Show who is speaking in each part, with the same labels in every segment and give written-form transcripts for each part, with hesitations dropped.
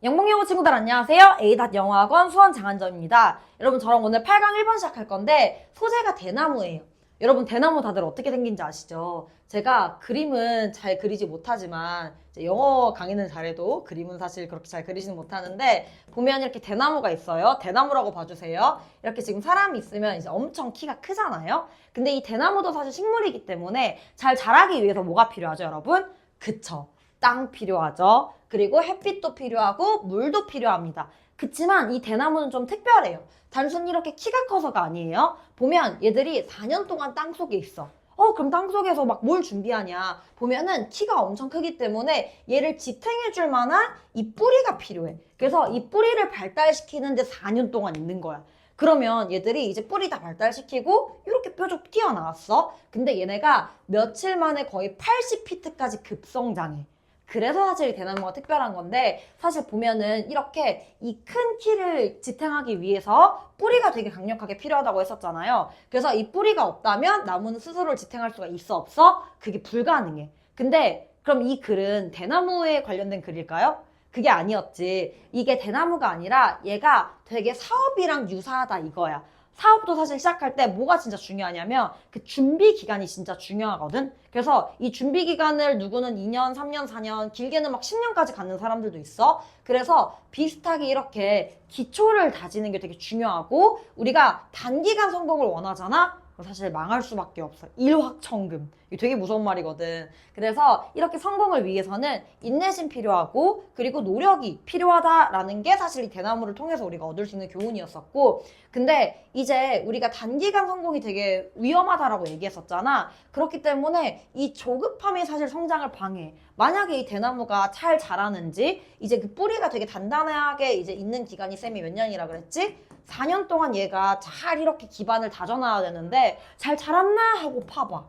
Speaker 1: 영봉영어 친구들 안녕하세요. A.영어학원 수원 장한점입니다. 여러분 저랑 오늘 8강 1번 시작할 건데 소재가 대나무예요. 여러분 대나무 다들 어떻게 생긴지 아시죠? 제가 그림은 잘 그리지 못하지만 이제 영어 강의는 잘해도 그림은 사실 그렇게 잘 그리지는 못하는데 보면 이렇게 대나무가 있어요. 대나무라고 봐주세요. 이렇게 지금 사람이 있으면 이제 엄청 키가 크잖아요. 근데 이 대나무도 사실 식물이기 때문에 잘 자라기 위해서 뭐가 필요하죠, 여러분? 그쵸. 땅 필요하죠. 그리고 햇빛도 필요하고 물도 필요합니다. 그치만 이 대나무는 좀 특별해요. 단순히 이렇게 키가 커서가 아니에요. 보면 얘들이 4년 동안 땅 속에 있어. 그럼 땅 속에서 막 뭘 준비하냐. 보면은 키가 엄청 크기 때문에 얘를 지탱해줄 만한 이 뿌리가 필요해. 그래서 이 뿌리를 발달시키는데 4년 동안 있는 거야. 그러면 얘들이 이제 뿌리 다 발달시키고 이렇게 뾰족 튀어나왔어. 근데 얘네가 며칠 만에 거의 80피트까지 급성장해. 그래서 사실 대나무가 특별한 건데 사실 보면은 이렇게 이 큰 키를 지탱하기 위해서 뿌리가 되게 강력하게 필요하다고 했었잖아요. 그래서 이 뿌리가 없다면 나무는 스스로를 지탱할 수가 있어 없어? 그게 불가능해. 근데 그럼 이 글은 대나무에 관련된 글일까요? 그게 아니었지. 이게 대나무가 아니라 얘가 되게 사업이랑 유사하다 이거야. 사업도 사실 시작할 때 뭐가 진짜 중요하냐면 그 준비 기간이 진짜 중요하거든. 그래서 이 준비 기간을 누구는 2년, 3년, 4년, 길게는 막 10년까지 갖는 사람들도 있어. 그래서 비슷하게 이렇게 기초를 다지는 게 되게 중요하고 우리가 단기간 성공을 원하잖아? 사실 망할 수밖에 없어. 일확천금. 이게 되게 무서운 말이거든. 그래서 이렇게 성공을 위해서는 인내심 필요하고 그리고 노력이 필요하다라는 게 사실 이 대나무를 통해서 우리가 얻을 수 있는 교훈이었었고 근데 이제 우리가 단기간 성공이 되게 위험하다라고 얘기했었잖아. 그렇기 때문에 이 조급함이 사실 성장을 방해해. 만약에 이 대나무가 잘 자라는지 이제 그 뿌리가 되게 단단하게 이제 있는 기간이 쌤이 몇 년이라 그랬지? 4년 동안 얘가 잘 이렇게 기반을 다져놔야 되는데 잘 자랐나 하고 파봐.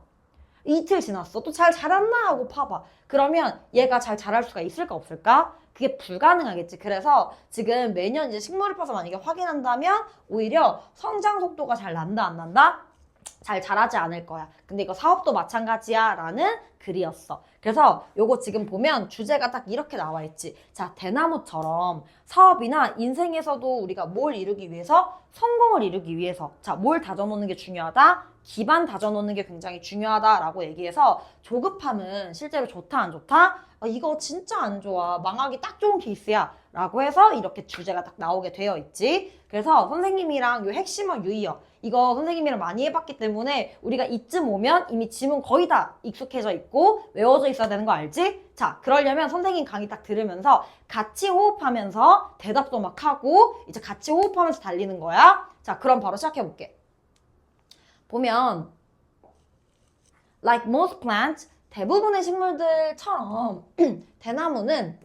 Speaker 1: 이틀 지났어. 또 잘 자랐나 하고 파봐. 그러면 얘가 잘 자랄 수가 있을까 없을까? 그게 불가능하겠지. 그래서 지금 매년 이제 식물을 파서 만약에 확인한다면 오히려 성장 속도가 잘 난다 안 난다? 잘 자라지 않을 거야. 근데 이거 사업도 마찬가지야 라는 글이었어. 그래서 요거 지금 보면 주제가 딱 이렇게 나와 있지. 자, 대나무처럼 사업이나 인생에서도 우리가 뭘 이루기 위해서 성공을 이루기 위해서 자, 뭘 다져놓는 게 중요하다? 기반 다져놓는 게 굉장히 중요하다라고 얘기해서 조급함은 실제로 좋다 안 좋다? 이거 진짜 안 좋아. 망하기 딱 좋은 케이스야. 라고 해서 이렇게 주제가 딱 나오게 되어 있지. 그래서 선생님이랑 요 핵심어 유의어 이거 선생님이랑 많이 해봤기 때문에 우리가 이쯤 오면 이미 지문 거의 다 익숙해져 있고 외워져 있어야 되는 거 알지? 자, 그러려면 선생님 강의 딱 들으면서 같이 호흡하면서 대답도 막 하고 이제 같이 호흡하면서 달리는 거야. 자, 그럼 바로 시작해볼게. 보면 like most plants 대부분의 식물들처럼 대나무는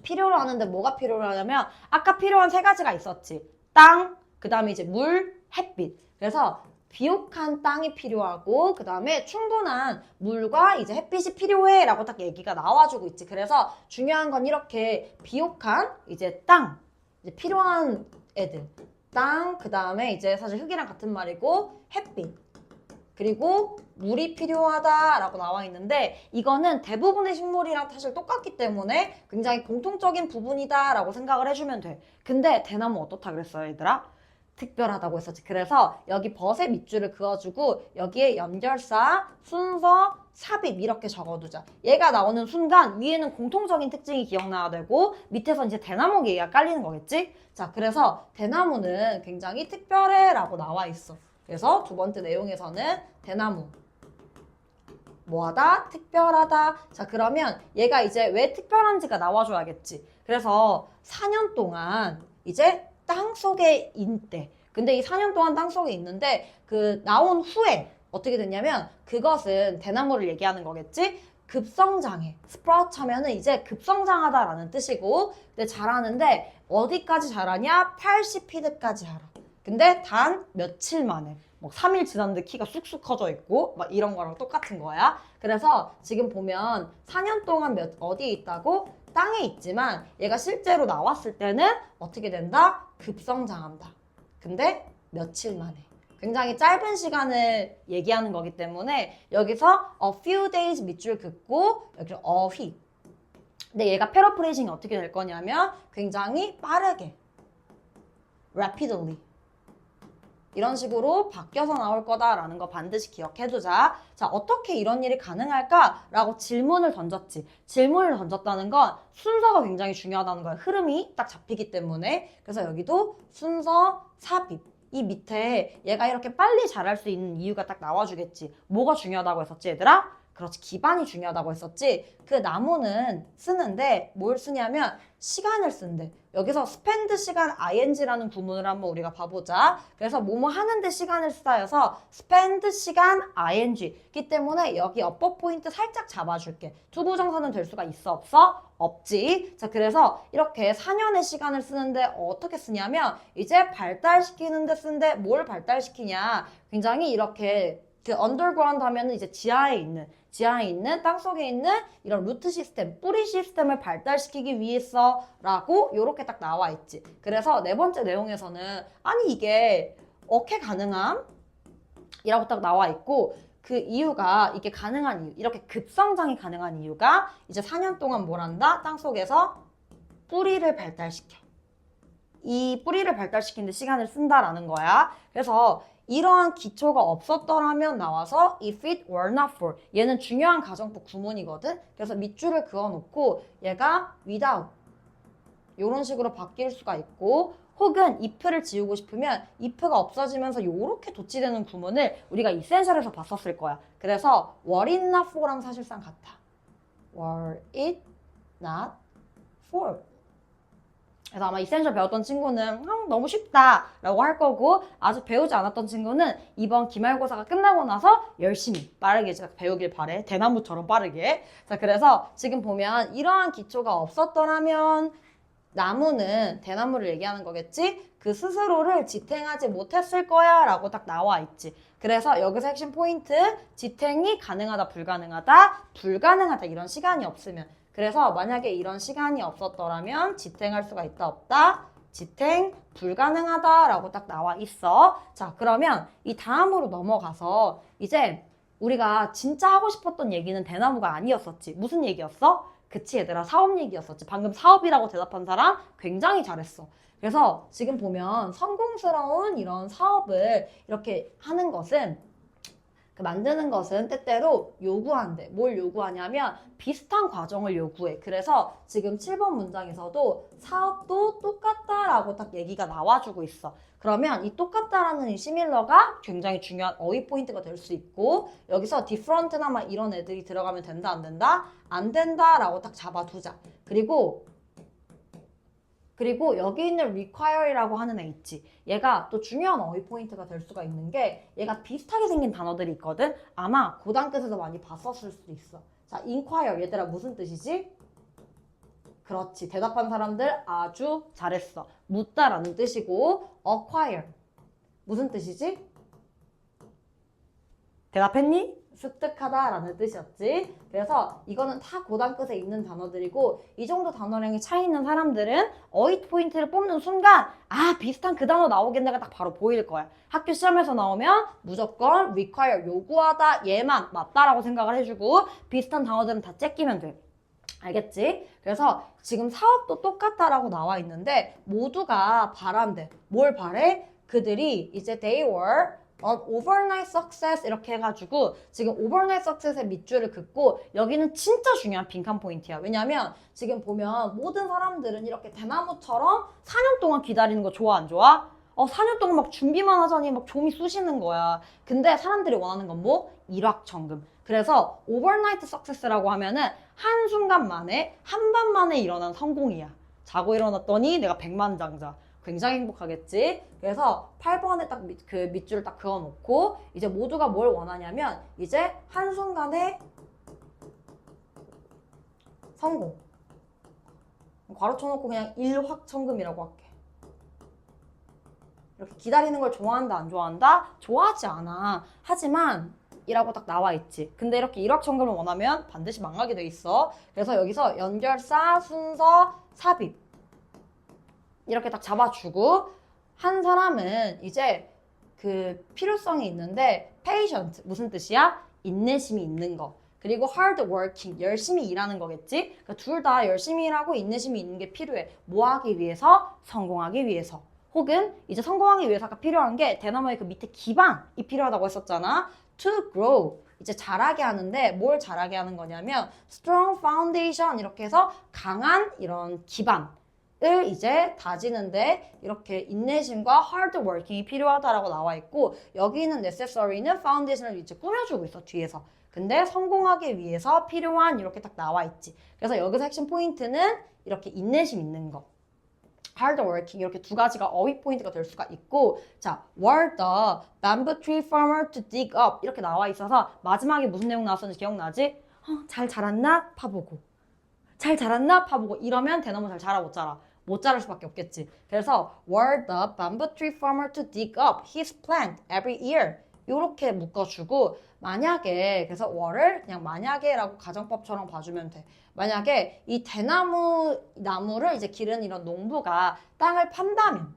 Speaker 1: 필요로 하는데 뭐가 필요로 하냐면 아까 필요한 세 가지가 있었지. 땅, 그 다음에 이제 물, 햇빛. 그래서 비옥한 땅이 필요하고 그 다음에 충분한 물과 이제 햇빛이 필요해 라고 딱 얘기가 나와주고 있지. 그래서 중요한 건 이렇게 비옥한 이제 땅, 이제 필요한 애들. 땅, 그 다음에 이제 사실 흙이랑 같은 말이고 햇빛. 그리고 물이 필요하다라고 나와 있는데 이거는 대부분의 식물이랑 사실 똑같기 때문에 굉장히 공통적인 부분이다라고 생각을 해주면 돼. 근데 대나무 어떻다 그랬어요, 얘들아? 특별하다고 했었지. 그래서 여기 벗의 밑줄을 그어주고 여기에 연결사, 순서, 삽입 이렇게 적어두자. 얘가 나오는 순간 위에는 공통적인 특징이 기억나야 되고 밑에서 이제 대나무 얘기가 깔리는 거겠지? 자, 그래서 대나무는 굉장히 특별해 라고 나와 있어. 그래서 두 번째 내용에서는 대나무 뭐하다? 특별하다. 자, 그러면 얘가 이제 왜 특별한지가 나와줘야겠지. 그래서 4년 동안 이제 땅 속에 있대. 근데 이 4년 동안 땅 속에 있는데 그 나온 후에 어떻게 됐냐면 그것은 대나무를 얘기하는 거겠지. 급성장해. 스프라우트 하면은 이제 급성장하다라는 뜻이고 근데 자라는데 어디까지 자라냐? 80피트까지 자라. 근데 단 며칠 만에 뭐 3일 지났는데 키가 쑥쑥 커져 있고 막 이런 거랑 똑같은 거야. 그래서 지금 보면 4년 동안 어디에 있다고? 땅에 있지만 얘가 실제로 나왔을 때는 어떻게 된다? 급성장한다. 근데 며칠 만에. 굉장히 짧은 시간을 얘기하는 거기 때문에 여기서 a few days 밑줄 긋고 여기를 a week 근데 얘가 패러프레이징이 어떻게 될 거냐면 굉장히 빠르게 rapidly 이런 식으로 바뀌어서 나올 거다라는 거 반드시 기억해두자. 자, 어떻게 이런 일이 가능할까라고 질문을 던졌지. 질문을 던졌다는 건 순서가 굉장히 중요하다는 거야. 흐름이 딱 잡히기 때문에. 그래서 여기도 순서 삽입. 이 밑에 얘가 이렇게 빨리 자랄 수 있는 이유가 딱 나와주겠지. 뭐가 중요하다고 했었지, 얘들아? 그렇지, 기반이 중요하다고 했었지. 그 나무는 쓰는데 뭘 쓰냐면 시간을 쓴대. 여기서 spend 시간 ing라는 구문을 한번 우리가 봐보자. 그래서 뭐뭐 하는데 시간을 쓰여서 spend 시간 ing이기 때문에 여기 어법 포인트 살짝 잡아줄게. 투부정사는 될 수가 있어, 없어? 없지. 자, 그래서 이렇게 4년의 시간을 쓰는데 어떻게 쓰냐면 이제 발달시키는 데 쓰는데 뭘 발달시키냐. 굉장히 이렇게 그 언더그라운드 하면은 이제 지하에 있는 땅속에 있는 이런 루트 시스템, 뿌리 시스템을 발달시키기 위해서라고 이렇게 딱 나와 있지. 그래서 네 번째 내용에서는 아니 이게 어떻게 가능함? 이라고 딱 나와 있고 그 이유가 이게 가능한 이유, 이렇게 급성장이 가능한 이유가 이제 4년 동안 뭘 한다? 땅속에서 뿌리를 발달시켜. 이 뿌리를 발달시키는데 시간을 쓴다라는 거야. 그래서 이러한 기초가 없었더라면 나와서 if it were not for 얘는 중요한 가정법 구문이거든. 그래서 밑줄을 그어놓고 얘가 without 이런 식으로 바뀔 수가 있고 혹은 if를 지우고 싶으면 if가 없어지면서 이렇게 도치되는 구문을 우리가 이센셜에서 봤었을 거야. 그래서 were it not for랑 사실상 같아. were it not for 그래서 아마 이센셜 배웠던 친구는 너무 쉽다 라고 할 거고 아직 배우지 않았던 친구는 이번 기말고사가 끝나고 나서 열심히 빠르게 배우길 바래. 대나무처럼 빠르게. 자, 그래서 지금 보면 이러한 기초가 없었더라면 나무는 대나무를 얘기하는 거겠지? 그 스스로를 지탱하지 못했을 거야 라고 딱 나와 있지. 그래서 여기서 핵심 포인트 지탱이 가능하다 불가능하다 이런 시간이 없으면 그래서 만약에 이런 시간이 없었더라면 지탱할 수가 있다 없다? 지탱 불가능하다라고 딱 나와 있어. 자, 그러면 이 다음으로 넘어가서 이제 우리가 진짜 하고 싶었던 얘기는 대나무가 아니었었지. 무슨 얘기였어? 그치 얘들아, 사업 얘기였었지. 방금 사업이라고 대답한 사람 굉장히 잘했어. 그래서 지금 보면 성공스러운 이런 사업을 이렇게 하는 것은 만드는 것은 때때로 요구한대. 뭘 요구하냐면 비슷한 과정을 요구해. 그래서 지금 7번 문장에서도 사업도 똑같다라고 딱 얘기가 나와주고 있어. 그러면 이 똑같다라는 이 시밀러가 굉장히 중요한 어휘 포인트가 될 수 있고 여기서 different나 막 이런 애들이 들어가면 된다 안 된다? 안 된다라고 딱 잡아두자. 그리고 여기 있는 require이라고 하는 애 있지. 얘가 또 중요한 어휘 포인트가 될 수가 있는 게 얘가 비슷하게 생긴 단어들이 있거든. 아마 고단뜻에서 많이 봤었을 수도 있어. 자, inquire 얘들아 무슨 뜻이지? 그렇지. 대답한 사람들 아주 잘했어. 묻다라는 뜻이고 acquire 무슨 뜻이지? 대답했니? 습득하다라는 뜻이었지. 그래서 이거는 다 고단끝에 있는 단어들이고 이 정도 단어량이 차이 있는 사람들은 어휘 포인트를 뽑는 순간 비슷한 그 단어 나오겠네가 딱 바로 보일 거야. 학교 시험에서 나오면 무조건 require 요구하다 얘만 맞다라고 생각을 해주고 비슷한 단어들은 다 째끼면 돼. 알겠지? 그래서 지금 사업도 똑같다라고 나와 있는데 모두가 바란대. 뭘 바래? 그들이 이제 they were overnight success 이렇게 해가지고 지금 overnight success의 밑줄을 긋고 여기는 진짜 중요한 빈칸 포인트야. 왜냐면 지금 보면 모든 사람들은 이렇게 대나무처럼 4년 동안 기다리는 거 좋아 안 좋아? 4년 동안 막 준비만 하자니 막 좀이 쑤시는 거야. 근데 사람들이 원하는 건 뭐? 일확천금. 그래서 overnight success라고 하면은 한순간 만에 한 밤 만에 일어난 성공이야. 자고 일어났더니 내가 백만장자. 굉장히 행복하겠지. 그래서 8번에 딱 그 밑줄을 딱 그어놓고 이제 모두가 뭘 원하냐면 이제 한순간에 성공. 괄호 쳐놓고 그냥 일확천금이라고 할게. 이렇게 기다리는 걸 좋아한다 안 좋아한다? 좋아하지 않아. 하지만 이라고 딱 나와 있지. 근데 이렇게 일확천금을 원하면 반드시 망하게 돼 있어. 그래서 여기서 연결사, 순서, 삽입 이렇게 딱 잡아주고 한 사람은 이제 그 필요성이 있는데 patient 무슨 뜻이야? 인내심이 있는 거. 그리고 hard working, 열심히 일하는 거겠지? 그러니까 둘 다 열심히 일하고 인내심이 있는 게 필요해. 뭐 하기 위해서? 성공하기 위해서. 혹은 이제 성공하기 위해서가 필요한 게 대나무의 그 밑에 기반이 필요하다고 했었잖아. to grow. 이제 자라게 하는데 뭘 자라게 하는 거냐면 strong foundation 이렇게 해서 강한 이런 기반을 이제 다지는데 이렇게 인내심과 hard working이 필요하다라고 나와 있고 여기는 necessary는 foundation을 이제 꾸며주고 있어 뒤에서. 근데 성공하기 위해서 필요한 이렇게 딱 나와 있지. 그래서 여기서 핵심 포인트는 이렇게 인내심 있는 거. hard working 이렇게 두 가지가 어휘 포인트가 될 수가 있고 자, were the bamboo tree farmer to dig up 이렇게 나와 있어서 마지막에 무슨 내용 나왔었는지 기억나지? 잘 자랐나? 파보고 잘 자랐나? 파보고 이러면 대나무 잘 자라 못 자라? 못 자랄 수밖에 없겠지. 그래서 were the bamboo tree farmer to dig up his plant every year 이렇게 묶어주고 만약에 그래서 were를 그냥 만약에라고 가정법처럼 봐주면 돼. 만약에 이 나무를 이제 기르는 이런 농부가 땅을 판다면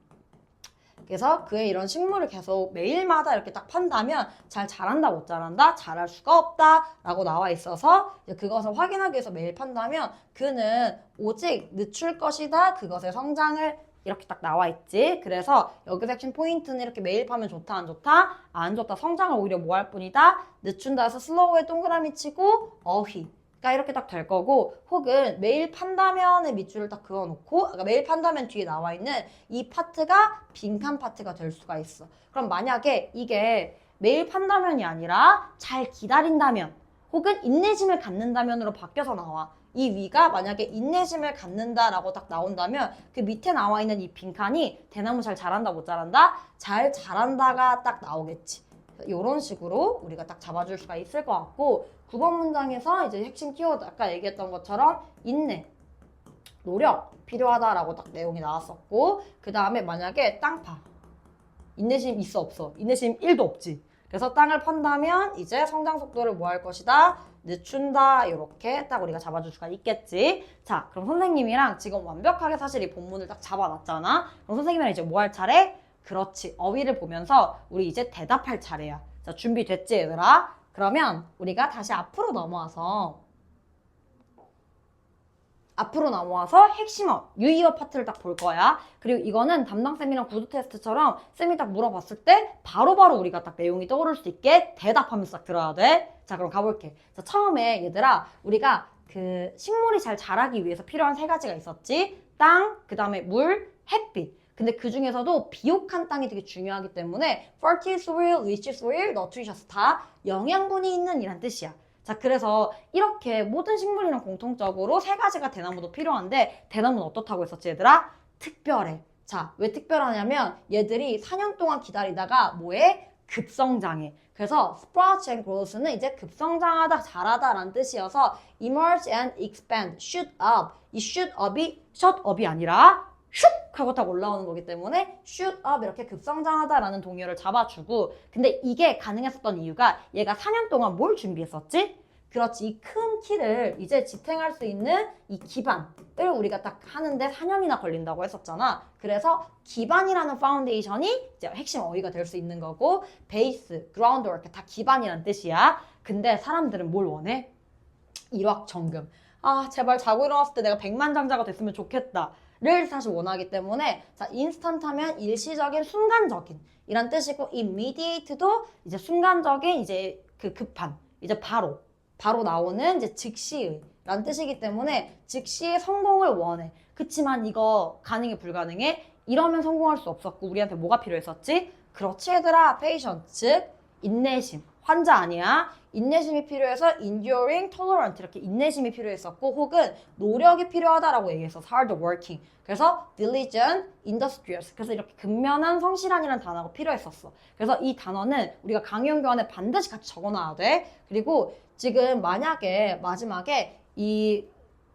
Speaker 1: 그래서 그의 이런 식물을 계속 매일마다 이렇게 딱 판다면 잘 자란다 못 자란다 자랄 수가 없다 라고 나와 있어서 그것을 확인하기 위해서 매일 판다면 그는 오직 늦출 것이다 그것의 성장을 이렇게 딱 나와 있지. 그래서 여기서 핵심 포인트는 이렇게 매일 파면 좋다 안 좋다? 안 좋다. 성장을 오히려 뭐 할 뿐이다? 늦춘다 해서 슬로우에 동그라미 치고 어휘가 이렇게 딱 될 거고 혹은 매일 판다면의 밑줄을 딱 그어놓고 그러니까 매일 판다면 뒤에 나와 있는 이 파트가 빈칸 파트가 될 수가 있어. 그럼 만약에 이게 매일 판다면이 아니라 잘 기다린다면 혹은 인내심을 갖는다면으로 바뀌어서 나와. 이 위가 만약에 인내심을 갖는다라고 딱 나온다면 그 밑에 나와 있는 이 빈칸이 대나무 잘 자란다 못 자란다? 잘 자란다가 딱 나오겠지. 이런 식으로 우리가 딱 잡아줄 수가 있을 것 같고 9번 문장에서 이제 핵심 키워드 아까 얘기했던 것처럼 인내, 노력 필요하다라고 딱 내용이 나왔었고 그 다음에 만약에 땅파 인내심 있어 없어? 인내심 1도 없지. 그래서 땅을 판다면 이제 성장 속도를 뭐 할 것이다? 늦춘다 이렇게 딱 우리가 잡아줄 수가 있겠지. 자, 그럼 선생님이랑 지금 완벽하게 사실 이 본문을 딱 잡아놨잖아. 그럼 선생님이랑 이제 뭐 할 차례? 그렇지. 어휘를 보면서 우리 이제 대답할 차례야. 자, 준비됐지 얘들아? 그러면 우리가 다시 앞으로 넘어와서 핵심어, 유의어 파트를 딱 볼 거야. 그리고 이거는 담당쌤이랑 구두 테스트처럼 쌤이 딱 물어봤을 때 바로바로 우리가 딱 내용이 떠오를 수 있게 대답하면서 딱 들어야 돼. 자, 그럼 가볼게. 자, 처음에 얘들아, 우리가 그 식물이 잘 자라기 위해서 필요한 세 가지가 있었지. 땅, 그 다음에 물, 햇빛. 근데 그 중에서도 비옥한 땅이 되게 중요하기 때문에 fertile soil, rich soil, nutritious 다 영양분이 있는 이란 뜻이야. 자, 그래서 이렇게 모든 식물이랑 공통적으로 세 가지가 대나무도 필요한데 대나무는 어떻다고 했었지 얘들아? 특별해. 자, 왜 특별하냐면 얘들이 4년 동안 기다리다가 뭐해? 급성장해. 그래서 sprouts and grows는 이제 급성장하다, 자라다 라는 뜻이어서 emerge and expand, shoot up. 이 shoot up이 아니라 슉 하고 딱 올라오는 거기 때문에 shoot up 이렇게 급성장하다라는 동의어를 잡아주고 근데 이게 가능했었던 이유가 얘가 4년 동안 뭘 준비했었지? 그렇지. 이 큰 키를 이제 지탱할 수 있는 이 기반을 우리가 딱 하는데 4년이나 걸린다고 했었잖아. 그래서 기반이라는 파운데이션이 이제 핵심 어휘가 될 수 있는 거고 베이스, 그라운드 이렇게 다 기반이라는 뜻이야. 근데 사람들은 뭘 원해? 일확천금. 아, 제발 자고 일어났을 때 내가 백만장자가 됐으면 좋겠다. 를 사실 원하기 때문에 자, 인스턴트 하면 일시적인, 순간적인 이란 뜻이고 immediate도 이제 순간적인 이제 그 급한 이제 바로 나오는 이제 즉시의 라는 뜻이기 때문에 즉시의 성공을 원해. 그치만 이거 가능해 불가능해? 이러면 성공할 수 없었고 우리한테 뭐가 필요했었지? 그렇지 얘들아, patience 즉 인내심. 환자 아니야. 인내심이 필요해서 enduring, tolerant 이렇게 인내심이 필요했었고 혹은 노력이 필요하다라고 얘기해서 hard working. 그래서 diligent, industrious. 그래서 이렇게 근면한, 성실한이라는 단어가 필요했었어. 그래서 이 단어는 우리가 강의 교환에 반드시 같이 적어놔야 돼. 그리고 지금 만약에 마지막에 이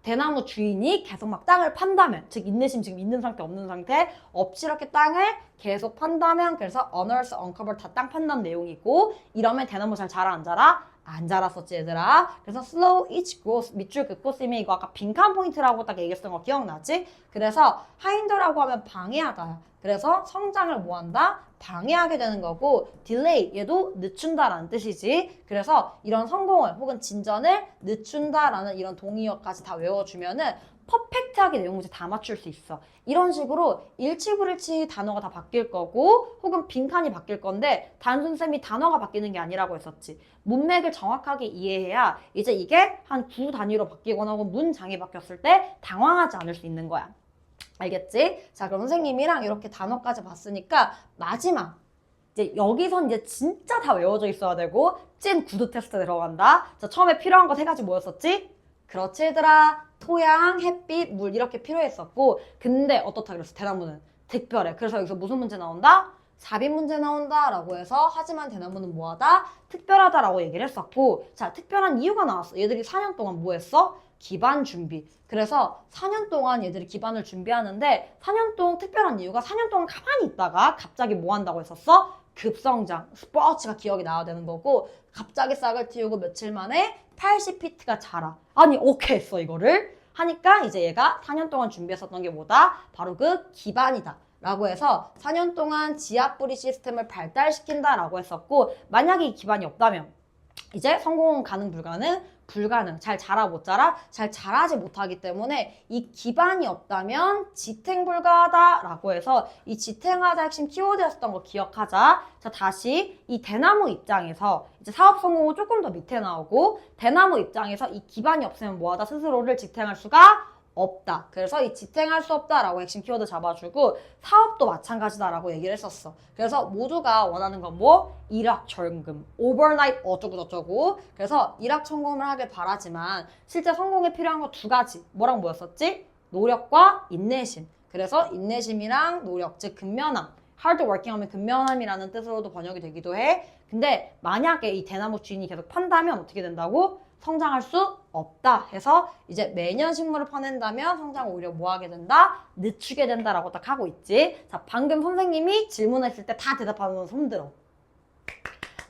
Speaker 1: 대나무 주인이 계속 막 땅을 판다면 즉 인내심 지금 있는 상태 없는 상태 없이 이렇게 땅을 계속 판다면 그래서 unearth, uncover 다 땅 판다는 내용이고 이러면 대나무 잘 자라 안 자라? 안 자랐었지 얘들아. 그래서 slow each growth 밑줄 긋고 쓰면 이거 아까 빈칸 포인트라고 딱 얘기했던 거 기억나지? 그래서 hind라고 하면 방해하다 그래서 성장을 뭐 한다? 방해하게 되는 거고 delay 얘도 늦춘다라는 뜻이지. 그래서 이런 성공을 혹은 진전을 늦춘다라는 이런 동의어까지 다 외워주면은 퍼펙트하게 내용 문제 다 맞출 수 있어. 이런 식으로 일치불일치 단어가 다 바뀔 거고 혹은 빈칸이 바뀔 건데 단순쌤이 단어가 바뀌는 게 아니라고 했었지. 문맥을 정확하게 이해해야 이제 이게 한 구 단위로 바뀌거나 혹은 문장이 바뀌었을 때 당황하지 않을 수 있는 거야. 알겠지? 자, 그럼 선생님이랑 이렇게 단어까지 봤으니까 마지막 이제 여기선 이제 진짜 다 외워져 있어야 되고 찐 구두 테스트 들어간다. 자, 처음에 필요한 거 세 가지 뭐였었지? 그렇지 얘들아. 토양, 햇빛, 물 이렇게 필요했었고 근데 어떻다 그랬어? 대나무는 특별해. 그래서 여기서 무슨 문제 나온다? 삽입 문제 나온다 라고 해서 하지만 대나무는 뭐하다? 특별하다 라고 얘기를 했었고 자, 특별한 이유가 나왔어. 얘들이 4년 동안 뭐 했어? 기반 준비. 그래서 4년 동안 얘들이 기반을 준비하는데 4년 동안 특별한 이유가 4년 동안 가만히 있다가 갑자기 뭐 한다고 했었어? 급성장, 스포츠가 기억이 나야 되는 거고 갑자기 싹을 틔우고 며칠 만에 80피트가 자라. 아니 오케이 했어 이거를 하니까 이제 얘가 4년 동안 준비했었던 게 뭐다? 바로 그 기반이다 라고 해서 4년 동안 지압뿌리 시스템을 발달시킨다 라고 했었고 만약에 이 기반이 없다면 이제 성공 가능 불가능 잘 자라 못 자라 잘 자라지 못하기 때문에 이 기반이 없다면 지탱 불가하다 라고 해서 이 지탱하다 핵심 키워드였던 거 기억하자. 자, 다시 이 대나무 입장에서 이제 사업 성공은 조금 더 밑에 나오고 대나무 입장에서 이 기반이 없으면 뭐하다? 스스로를 지탱할 수가 없다. 그래서 이 지탱할 수 없다라고 핵심 키워드 잡아주고 사업도 마찬가지다라고 얘기를 했었어. 그래서 모두가 원하는 건 뭐? 일확천금, overnight 어쩌고저쩌고. 그래서 일확천금을 하길 바라지만 실제 성공에 필요한 거 두 가지. 뭐랑 뭐였었지? 노력과 인내심. 그래서 인내심이랑 노력, 즉 근면함. hard working 하면 근면함이라는 뜻으로도 번역이 되기도 해. 근데 만약에 이 대나무 주인이 계속 판다면 어떻게 된다고? 성장할 수 없다 해서 이제 매년 식물을 파낸다면 성장을 오히려 뭐 하게 된다? 늦추게 된다라고 딱 하고 있지. 자, 방금 선생님이 질문했을 때 다 대답하면 손들어.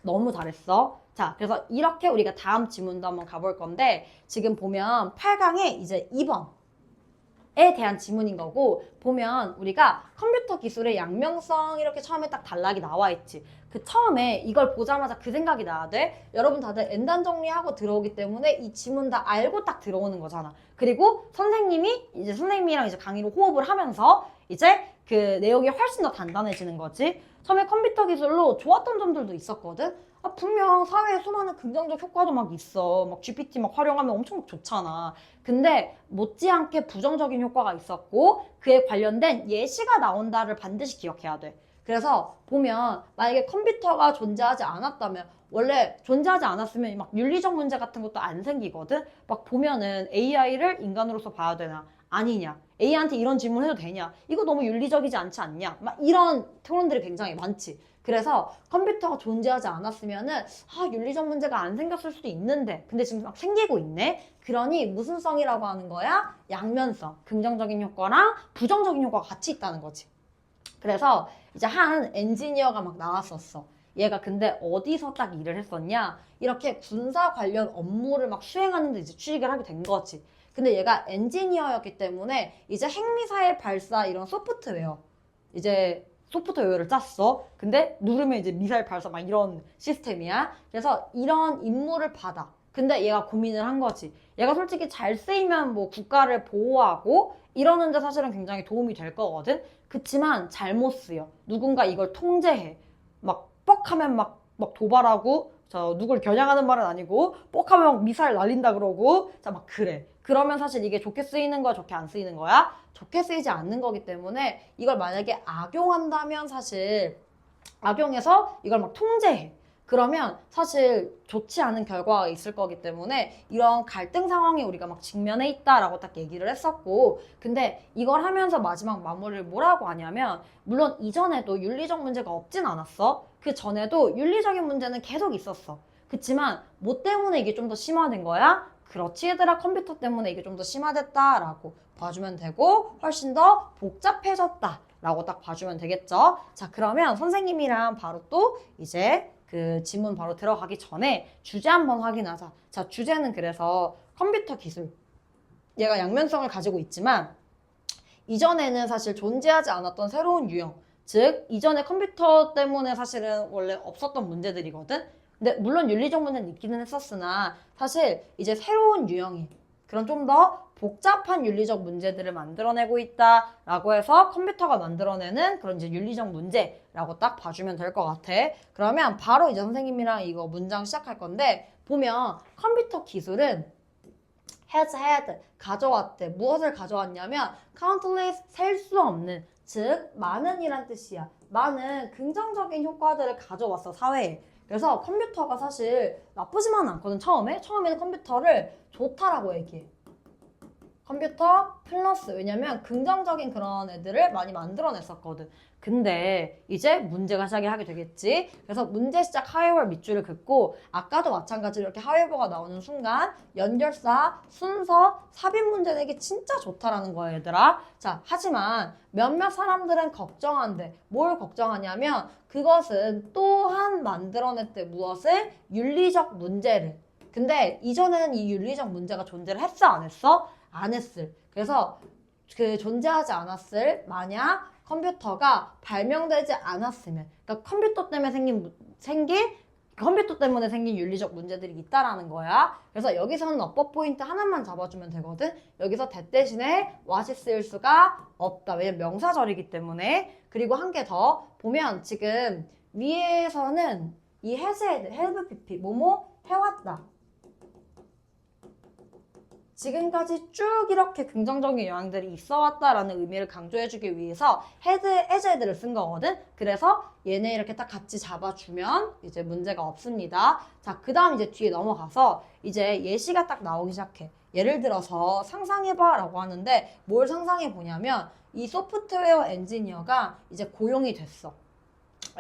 Speaker 1: 너무 잘했어. 자, 그래서 이렇게 우리가 다음 지문도 한번 가볼 건데 지금 보면 8강에 이제 2번에 대한 지문인 거고 보면 우리가 컴퓨터 기술의 양면성 이렇게 처음에 딱 단락이 나와 있지. 그 처음에 이걸 보자마자 그 생각이 나야 돼. 여러분 다들 N단 정리하고 들어오기 때문에 이 지문 다 알고 딱 들어오는 거잖아. 그리고 선생님이랑 이제 강의로 호흡을 하면서 이제 그 내용이 훨씬 더 단단해지는 거지. 처음에 컴퓨터 기술로 좋았던 점들도 있었거든. 분명 사회에 수많은 긍정적 효과도 막 있어. 막 GPT 막 활용하면 엄청 좋잖아. 근데 못지않게 부정적인 효과가 있었고 그에 관련된 예시가 나온다를 반드시 기억해야 돼. 그래서 보면 만약에 컴퓨터가 존재하지 않았다면 원래 존재하지 않았으면 막 윤리적 문제 같은 것도 안 생기거든. 막 보면은 AI를 인간으로서 봐야 되나 아니냐 AI한테 이런 질문 해도 되냐 이거 너무 윤리적이지 않지 않냐 막 이런 토론들이 굉장히 많지. 그래서 컴퓨터가 존재하지 않았으면은 윤리적 문제가 안 생겼을 수도 있는데 근데 지금 막 생기고 있네. 그러니 무슨 성이라고 하는 거야? 양면성, 긍정적인 효과랑 부정적인 효과가 같이 있다는 거지. 그래서 이제 한 엔지니어가 막 나왔었어. 얘가 근데 어디서 딱 일을 했었냐? 이렇게 군사 관련 업무를 막 수행하는데 이제 취직을 하게 된 거지. 근데 얘가 엔지니어였기 때문에 이제 핵미사일 발사 이런 소프트웨어 이제 소프트웨어를 짰어. 근데 누르면 이제 미사일 발사 막 이런 시스템이야. 그래서 이런 임무를 받아. 근데 얘가 고민을 한 거지. 얘가 솔직히 잘 쓰이면 뭐 국가를 보호하고 이러는데 사실은 굉장히 도움이 될 거거든. 그치만 잘못 쓰여. 누군가 이걸 통제해. 막 뻑하면 막 도발하고 누굴 겨냥하는 말은 아니고 뻑하면 막 미사일 날린다 그러고 자 막 그래. 그러면 사실 이게 좋게 쓰이는 거야 좋게 안 쓰이는 거야? 좋게 쓰이지 않는 거기 때문에 이걸 만약에 악용한다면 사실 악용해서 이걸 막 통제해. 그러면 사실 좋지 않은 결과가 있을 거기 때문에 이런 갈등 상황에 우리가 막 직면해 있다라고 딱 얘기를 했었고 근데 이걸 하면서 마지막 마무리를 뭐라고 하냐면 물론 이전에도 윤리적 문제가 없진 않았어. 그 전에도 윤리적인 문제는 계속 있었어. 그치만 뭐 때문에 이게 좀 더 심화된 거야? 그렇지 얘들아 컴퓨터 때문에 이게 좀 더 심화됐다라고 봐주면 되고 훨씬 더 복잡해졌다 라고 딱 봐주면 되겠죠. 자 그러면 선생님이랑 바로 또 이제 그 지문 바로 들어가기 전에 주제 한번 확인하자. 자 주제는 그래서 컴퓨터 기술 얘가 양면성을 가지고 있지만 이전에는 사실 존재하지 않았던 새로운 유형, 즉 이전에 컴퓨터 때문에 사실은 원래 없었던 문제들이거든. 근데 물론 윤리적 문제는 있기는 했었으나 사실 이제 새로운 유형이 그런 좀 더 복잡한 윤리적 문제들을 만들어내고 있다라고 해서 컴퓨터가 만들어내는 그런 이제 윤리적 문제라고 딱 봐주면 될 것 같아. 그러면 바로 이제 선생님이랑 이거 문장 시작할 건데 보면 컴퓨터 기술은 had 가져왔대. 무엇을 가져왔냐면 countless 셀 수 없는 즉 많은이란 뜻이야. 많은 긍정적인 효과들을 가져왔어 사회에. 그래서 컴퓨터가 사실 나쁘지만은 않거든. 처음에는 컴퓨터를 좋다라고 얘기해. 컴퓨터 플러스 왜냐면 긍정적인 그런 애들을 많이 만들어냈었거든. 근데 이제 문제가 시작이 하게 되겠지. 그래서 문제 시작 however 밑줄을 긋고 아까도 마찬가지로 이렇게 however가 나오는 순간 연결사, 순서, 삽입 문제 내기 진짜 좋다라는 거야 얘들아. 자 하지만 몇몇 사람들은 걱정한대. 뭘 걱정하냐면 그것은 또한 만들어냈대. 무엇을? 윤리적 문제를. 근데 이전에는 이 윤리적 문제가 존재를 했어 안 했어? 안 했을. 그래서 그 존재하지 않았을 만약 컴퓨터가 발명되지 않았으면 그러니까 컴퓨터 때문에 생긴 윤리적 문제들이 있다라는 거야. 그래서 여기서는 어법 포인트 하나만 잡아주면 되거든. 여기서 that 대신에 what이 쓰일 수가 없다. 왜냐면 명사절이기 때문에. 그리고 한 개 더 보면 지금 위에서는 이 해제들 have pp 뭐뭐 해왔다. 지금까지 쭉 이렇게 긍정적인 영향들이 있어 왔다라는 의미를 강조해주기 위해서 해제들을 쓴 거거든. 그래서 얘네 이렇게 딱 같이 잡아주면 이제 문제가 없습니다. 자, 그 다음 이제 뒤에 넘어가서 이제 예시가 딱 나오기 시작해. 예를 들어서 상상해봐 라고 하는데 뭘 상상해 보냐면 이 소프트웨어 엔지니어가 이제 고용이 됐어.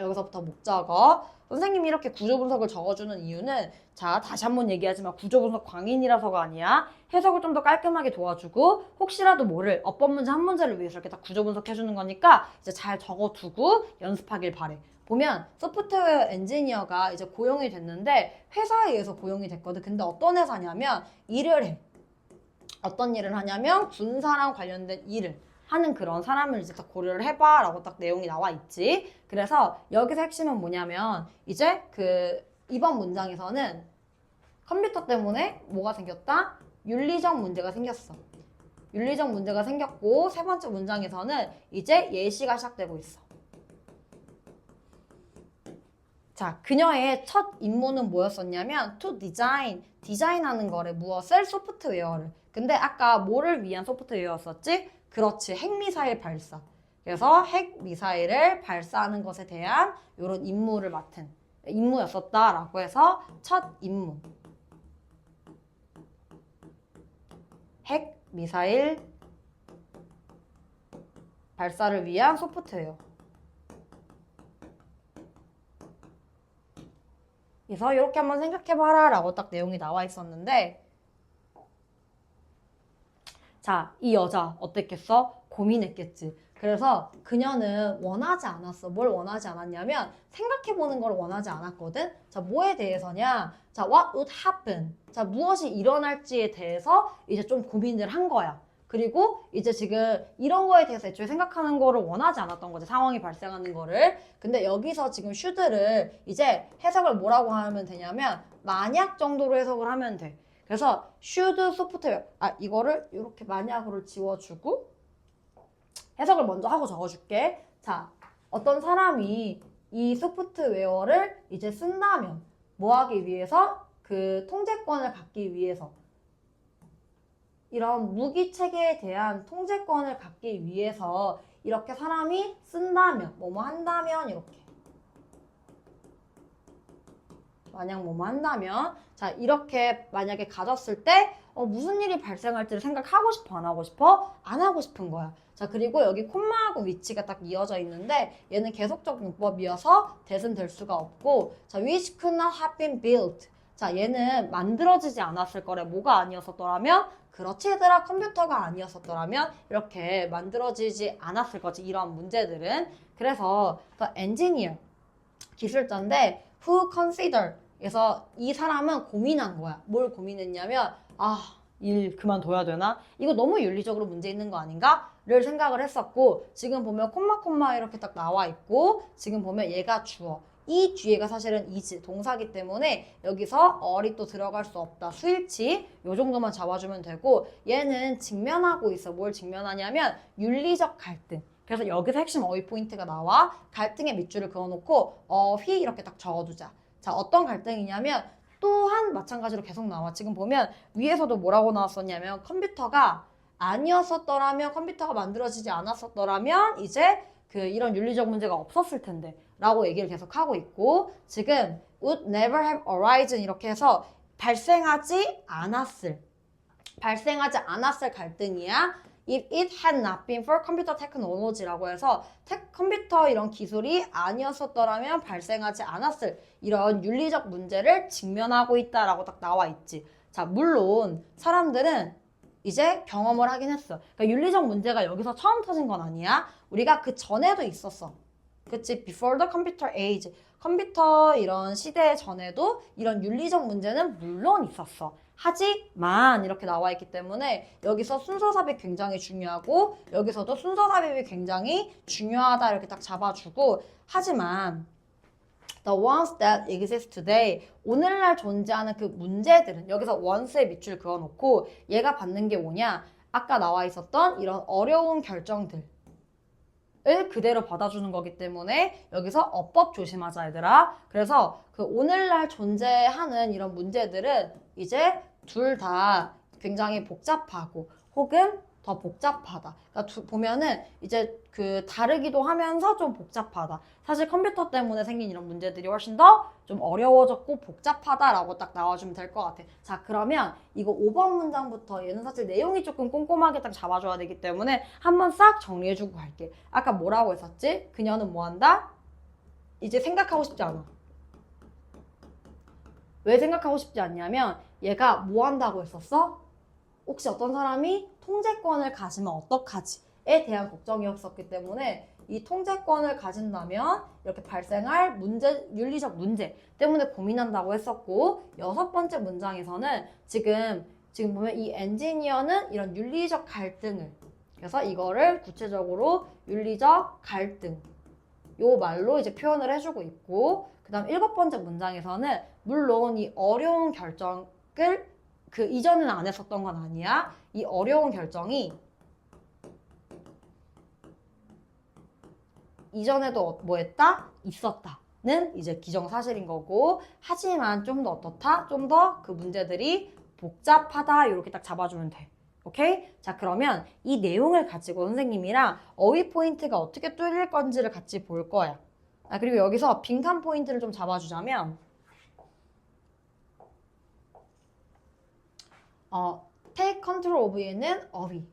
Speaker 1: 여기서부터 목적어. 선생님이 이렇게 구조분석을 적어주는 이유는 자 다시 한번 얘기하지만 구조분석 광인이라서가 아니야. 해석을 좀 더 깔끔하게 도와주고 혹시라도 모를 어법 문제 한 문제를 위해서 이렇게 딱 구조분석해주는 거니까 이제 잘 적어두고 연습하길 바래. 보면 소프트웨어 엔지니어가 이제 고용이 됐는데 회사에 의해서 고용이 됐거든. 근데 어떤 회사냐면 일을 해. 어떤 일을 하냐면 군사랑 관련된 일을 하는 그런 사람을 이제 딱 고려를 해봐 라고 딱 내용이 나와 있지. 그래서 여기서 핵심은 뭐냐면 이제 이번 문장에서는 컴퓨터 때문에 뭐가 생겼다? 윤리적 문제가 생겼어. 윤리적 문제가 생겼고 세 번째 문장에서는 이제 예시가 시작되고 있어. 자, 그녀의 첫 임무는 뭐였었냐면 to design, 디자인하는 거래. 무엇을? 소프트웨어를. 근데 아까 뭐를 위한 소프트웨어였었지? 그렇지, 핵미사일 발사. 그래서 핵미사일을 발사하는 것에 대한 이런 임무를 맡은 임무였었다라고 해서 첫 임무. 핵미사일 발사를 위한 소프트웨어. 그래서 이렇게 한번 생각해봐라 라고 딱 내용이 나와 있었는데 자, 이 여자 어땠겠어? 고민했겠지. 그래서 그녀는 원하지 않았어. 뭘 원하지 않았냐면 생각해보는 걸 원하지 않았거든. 자, 뭐에 대해서냐? 자, what would happen? 자, 무엇이 일어날지에 대해서 이제 좀 고민을 한 거야. 그리고 이제 지금 이런 거에 대해서 애초에 생각하는 거를 원하지 않았던 거지. 상황이 발생하는 거를. 근데 여기서 지금 should를 이제 해석을 뭐라고 하면 되냐면 만약 정도로 해석을 하면 돼. 그래서 should software 이거를 이렇게 만약으로 지워주고 해석을 먼저 하고 적어줄게. 자, 어떤 사람이 이 소프트웨어를 이제 쓴다면 뭐 하기 위해서? 그 통제권을 갖기 위해서 이런 무기 체계에 대한 통제권을 갖기 위해서 이렇게 사람이 쓴다면 뭐뭐 한다면 이렇게 만약 뭐뭐 한다면 자 이렇게 만약에 가졌을 때 무슨 일이 발생할지를 생각하고 싶어 안 하고 싶어? 안 하고 싶은 거야. 자 그리고 여기 콤마하고 위치가 딱 이어져 있는데 얘는 계속적 문법이어서 that은 될 수가 없고 자 which could not have been built 자 얘는 만들어지지 않았을 거래. 뭐가 아니었었더라면? 그렇지 얘들아 컴퓨터가 아니었었더라면 이렇게 만들어지지 않았을 거지 이런 문제들은. 그래서 the engineer 기술자인데 who consider 그래서 이 사람은 고민한 거야. 뭘 고민했냐면 일 그만둬야 되나? 이거 너무 윤리적으로 문제 있는 거 아닌가? 를 생각을 했었고 지금 보면 콤마 이렇게 딱 나와 있고 지금 보면 얘가 주어 이 뒤에가 사실은 is 동사기 때문에 여기서 어리 또 들어갈 수 없다. 수일치 요 정도만 잡아주면 되고 얘는 직면하고 있어. 뭘 직면하냐면 윤리적 갈등. 그래서 여기서 핵심 어휘 포인트가 나와. 갈등의 밑줄을 그어놓고 어휘 이렇게 딱 적어두자. 자, 어떤 갈등이냐면 또한 마찬가지로 계속 나와. 지금 보면 위에서도 뭐라고 나왔었냐면 컴퓨터가 아니었었더라면 컴퓨터가 만들어지지 않았었더라면 이제 이런 윤리적 문제가 없었을 텐데 라고 얘기를 계속 하고 있고 지금 would never have arisen 이렇게 해서 발생하지 않았을 갈등이야. If it had not been for computer technology라고 해서 컴퓨터 이런 기술이 아니었었더라면 발생하지 않았을 이런 윤리적 문제를 직면하고 있다라고 딱 나와 있지. 자, 물론 사람들은 이제 경험을 하긴 했어. 그러니까 윤리적 문제가 여기서 처음 터진 건 아니야. 우리가 그 전에도 있었어. 그치? Before the computer age. 컴퓨터 이런 시대 전에도 이런 윤리적 문제는 물론 있었어. 하지만 이렇게 나와 있기 때문에 여기서 순서 삽입 굉장히 중요하고 여기서도 순서 삽입이 굉장히 중요하다 이렇게 딱 잡아주고 하지만 the ones that exist today 오늘날 존재하는 그 문제들은 여기서 once에 밑줄 그어놓고 얘가 받는 게 뭐냐 아까 나와 있었던 이런 어려운 결정들 을 그대로 받아주는 거기 때문에 여기서 어법 조심하자 얘들아. 그래서 그 오늘날 존재하는 이런 문제들은 이제 둘 다 굉장히 복잡하고 혹은 더 복잡하다. 그러니까 보면은 이제 다르기도 하면서 좀 복잡하다. 사실 컴퓨터 때문에 생긴 이런 문제들이 훨씬 더 좀 어려워졌고 복잡하다라고 딱 나와주면 될 것 같아. 자, 그러면 이거 5번 문장부터 얘는 사실 내용이 조금 꼼꼼하게 딱 잡아줘야 되기 때문에 한번 싹 정리해주고 갈게. 아까 뭐라고 했었지? 그녀는 뭐 한다? 이제 생각하고 싶지 않아. 왜 생각하고 싶지 않냐면 얘가 뭐 한다고 했었어? 혹시 어떤 사람이 통제권을 가지면 어떡하지?에 대한 걱정이었었기 때문에 이 통제권을 가진다면 이렇게 발생할 윤리적 문제 때문에 고민한다고 했었고 6번째 문장에서는 지금 보면 이 엔지니어는 이런 윤리적 갈등을 그래서 이거를 구체적으로 윤리적 갈등 요 말로 이제 표현을 해주고 있고 그 다음 7번째 문장에서는 물론 이 어려운 결정을 이전에는 안 했었던 건 아니야. 이 어려운 결정이 이전에도 뭐 했다? 있었다는 이제 기정사실인 거고 하지만 좀 더 어떻다? 좀 더 그 문제들이 복잡하다 이렇게 딱 잡아주면 돼. 오케이? 자, 그러면 이 내용을 가지고 선생님이랑 어휘 포인트가 어떻게 뚫릴 건지를 같이 볼 거야. 그리고 여기서 빈칸 포인트를 좀 잡아주자면 take control of 얘는 어휘.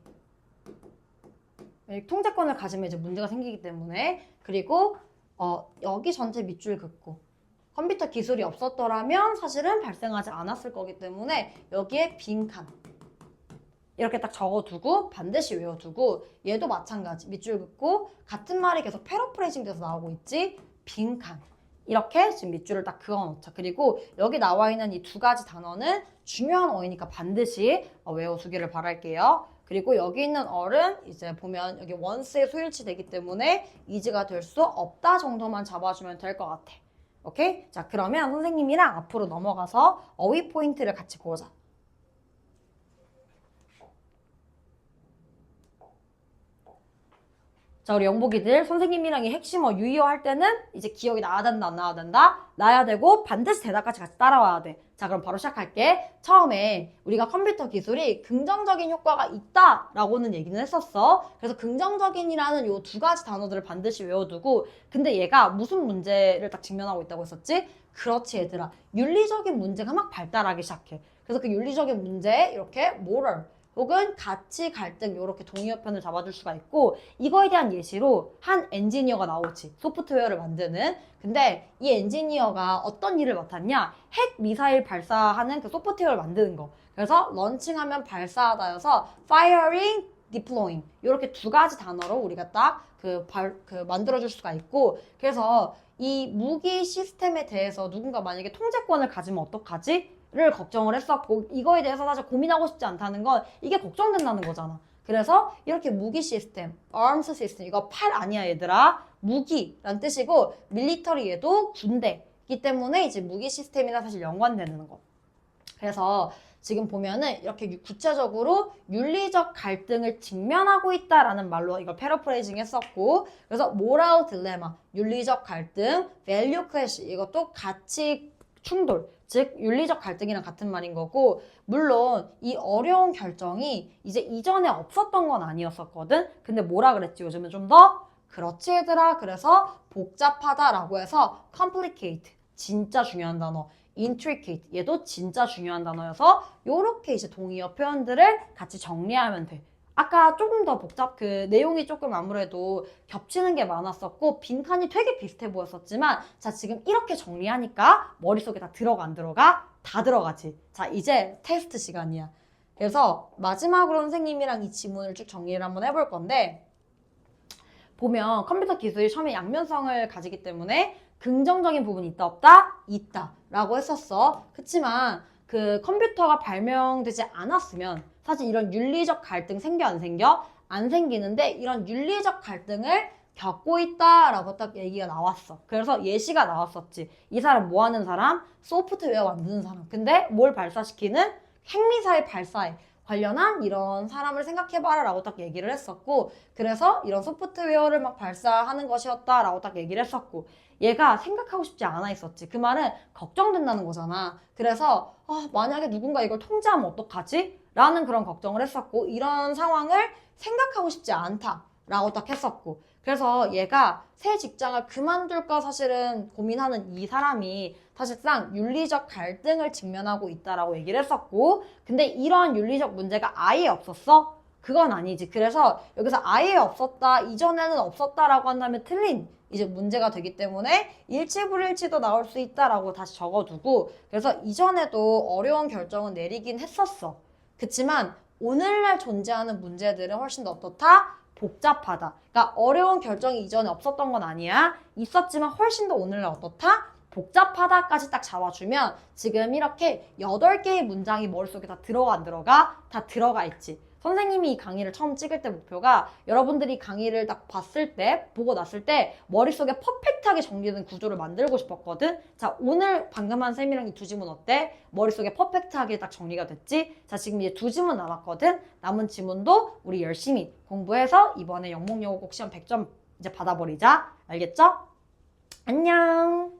Speaker 1: 통제권을 가지면 이제 문제가 생기기 때문에 그리고 여기 전체 밑줄 긋고 컴퓨터 기술이 없었더라면 사실은 발생하지 않았을 거기 때문에 여기에 빈칸 이렇게 딱 적어두고 반드시 외워두고 얘도 마찬가지 밑줄 긋고 같은 말이 계속 패러프레이징 돼서 나오고 있지 빈칸 이렇게 지금 밑줄을 딱 그어놓자. 그리고 여기 나와 있는 이 두 가지 단어는 중요한 어휘니까 반드시 외워두기를 바랄게요. 그리고 여기 있는 어른 이제 보면 여기 once의 소일치 되기 때문에 is가 될 수 없다 정도만 잡아주면 될 것 같아. 오케이? 자, 그러면 선생님이랑 앞으로 넘어가서 어휘 포인트를 같이 보자. 자, 우리 영복이들 선생님이랑 이 핵심어 유의어 할 때는 이제 기억이 나야 된다 안 나야 된다? 나야 되고 반드시 대답까지 같이 따라와야 돼. 자, 그럼 바로 시작할게. 처음에 우리가 컴퓨터 기술이 긍정적인 효과가 있다라고는 얘기는 했었어. 그래서 긍정적인이라는 요 두 가지 단어들을 반드시 외워두고 근데 얘가 무슨 문제를 딱 직면하고 있다고 했었지? 그렇지 얘들아. 윤리적인 문제가 막 발달하기 시작해. 그래서 그 윤리적인 문제에 이렇게 moral 혹은 가치 갈등 이렇게 동의어편을 잡아줄 수가 있고 이거에 대한 예시로 한 엔지니어가 나오지. 소프트웨어를 만드는. 근데 이 엔지니어가 어떤 일을 맡았냐? 핵 미사일 발사하는 그 소프트웨어를 만드는 거. 그래서 런칭하면 발사하다여서 firing, deploying 이렇게 두 가지 단어로 우리가 딱 만들어줄 수가 있고 그래서 이 무기 시스템에 대해서 누군가 만약에 통제권을 가지면 어떡하지? 를 걱정을 했었고 이거에 대해서 사실 고민하고 싶지 않다는 건 이게 걱정된다는 거잖아. 그래서 이렇게 무기 시스템, arms 시스템 이거 팔 아니야 얘들아. 무기란 뜻이고 밀리터리에도 군대이기 때문에 이제 무기 시스템이랑 사실 연관되는 거. 그래서 지금 보면은 이렇게 구체적으로 윤리적 갈등을 직면하고 있다라는 말로 이걸 패러프레이징 했었고 그래서 moral dilemma, 윤리적 갈등, value clash 이것도 가치 충돌, 즉 윤리적 갈등이랑 같은 말인 거고 물론 이 어려운 결정이 이제 이전에 없었던 건 아니었었거든. 근데 뭐라 그랬지? 요즘은 좀 더 그렇지 얘들아. 그래서 복잡하다라고 해서 complicate, 진짜 중요한 단어. intricate, 얘도 진짜 중요한 단어여서 요렇게 이제 동의어 표현들을 같이 정리하면 돼. 아까 조금 더 그 내용이 조금 아무래도 겹치는 게 많았었고 빈칸이 되게 비슷해 보였었지만 자 지금 이렇게 정리하니까 머릿속에 다 들어가 안 들어가? 다 들어가지. 자 이제 테스트 시간이야. 그래서 마지막으로 선생님이랑 이 지문을 쭉 정리를 한번 해볼 건데 보면 컴퓨터 기술이 처음에 양면성을 가지기 때문에 긍정적인 부분이 있다 없다? 있다 라고 했었어. 그치만 그 컴퓨터가 발명되지 않았으면 사실 이런 윤리적 갈등 생겨 안 생겨? 안 생기는데 이런 윤리적 갈등을 겪고 있다라고 딱 얘기가 나왔어. 그래서 예시가 나왔었지. 이 사람 뭐 하는 사람? 소프트웨어 만드는 사람. 근데 뭘 발사시키는? 핵미사일 발사에 관련한 이런 사람을 생각해봐라 라고 딱 얘기를 했었고 그래서 이런 소프트웨어를 막 발사하는 것이었다 라고 딱 얘기를 했었고 얘가 생각하고 싶지 않아 있었지. 그 말은 걱정된다는 거잖아. 그래서 만약에 누군가 이걸 통제하면 어떡하지? 라는 그런 걱정을 했었고 이런 상황을 생각하고 싶지 않다 라고 딱 했었고 그래서 얘가 새 직장을 그만둘까 사실은 고민하는 이 사람이 사실상 윤리적 갈등을 직면하고 있다라고 얘기를 했었고 근데 이러한 윤리적 문제가 아예 없었어? 그건 아니지. 그래서 여기서 아예 없었다, 이전에는 없었다라고 한다면 틀린 이제 문제가 되기 때문에 일치불일치도 나올 수 있다라고 다시 적어두고 그래서 이전에도 어려운 결정은 내리긴 했었어. 그치만 오늘날 존재하는 문제들은 훨씬 더 어떻다? 복잡하다. 그러니까 어려운 결정이 이전에 없었던 건 아니야. 있었지만 훨씬 더 오늘날 어떻다? 복잡하다까지 딱 잡아주면 지금 이렇게 8개의 문장이 머릿속에 다 들어가 안 들어가? 다 들어가 있지. 선생님이 이 강의를 처음 찍을 때 목표가 여러분들이 강의를 딱 봤을 때, 보고 났을 때 머릿속에 퍼펙트하게 정리된 구조를 만들고 싶었거든? 자, 오늘 방금 한 쌤이랑 이 두 지문 어때? 머릿속에 퍼펙트하게 딱 정리가 됐지? 자, 지금 이제 두 지문 남았거든? 남은 지문도 우리 열심히 공부해서 이번에 영문영어 꼭 시험 100점 이제 받아버리자. 알겠죠? 안녕!